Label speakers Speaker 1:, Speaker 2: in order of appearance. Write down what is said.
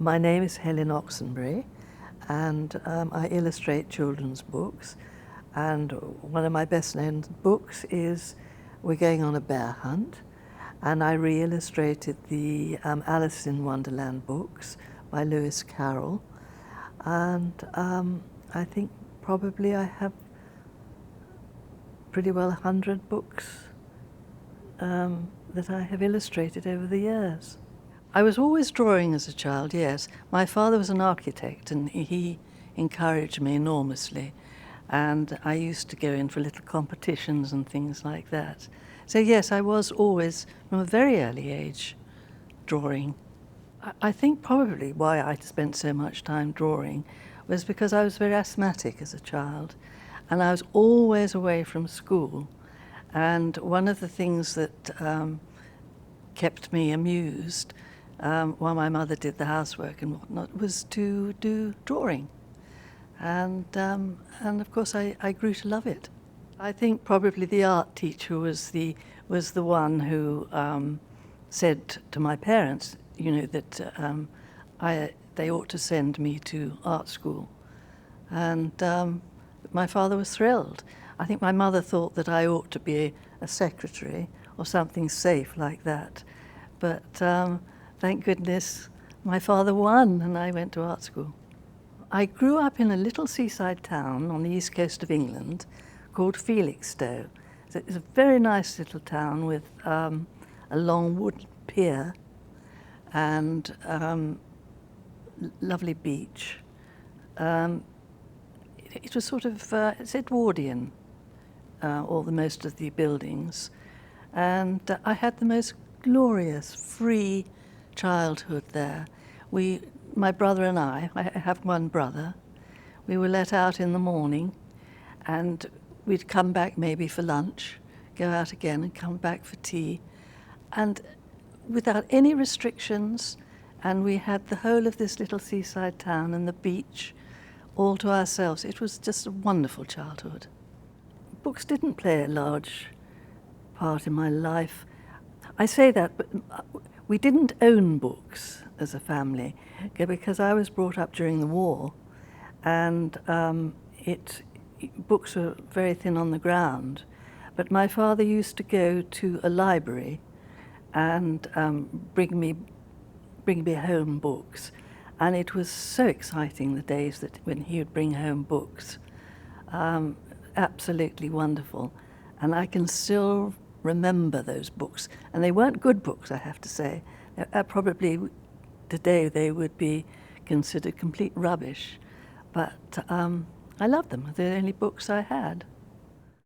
Speaker 1: My name is Oxenbury, and I illustrate children's books. And one of my best-known books is We're Going on a Bear Hunt, and I re-illustrated the Alice in Wonderland books by Lewis Carroll. And I think probably I have pretty well 100 books that I have illustrated over the years. I was always drawing as a child, yes. My father was an architect and he encouraged me enormously, and I used to go in for little competitions and things like that. So yes, I was always, from a very early age, drawing. I think probably why I spent so much time drawing was because I was very asthmatic as a child, and I was always away from school. And one of the things that kept me amused while my mother did the housework and whatnot was to do drawing. And of course I grew to love it. I think probably the art teacher was the one who said to my parents, you know, that they ought to send me to art school. And my father was thrilled. I think my mother thought that I ought to be a secretary or something safe like that. But thank goodness my father won and I went to art school. I grew up in a little seaside town on the east coast of England called Felixtown. It's a very nice little town with a long wooden pier and lovely beach. It was sort of, it's Edwardian, all the most of the buildings. And I had the most glorious, free childhood there. My brother and I have one brother, we were let out in the morning and we'd come back maybe for lunch, go out again and come back for tea, and without any restrictions, and we had the whole of this little seaside town and the beach all to ourselves. It was just a wonderful childhood. Books didn't play a large part in my life. I say that, but we didn't own books as a family because I was brought up during the war, and books were very thin on the ground. But my father used to go to a library and bring me home books, and it was so exciting the days when he would bring home books. Absolutely wonderful, and I can still remember those books, and they weren't good books, I have to say. Probably today they would be considered complete rubbish, but I loved them. They're the only books I had.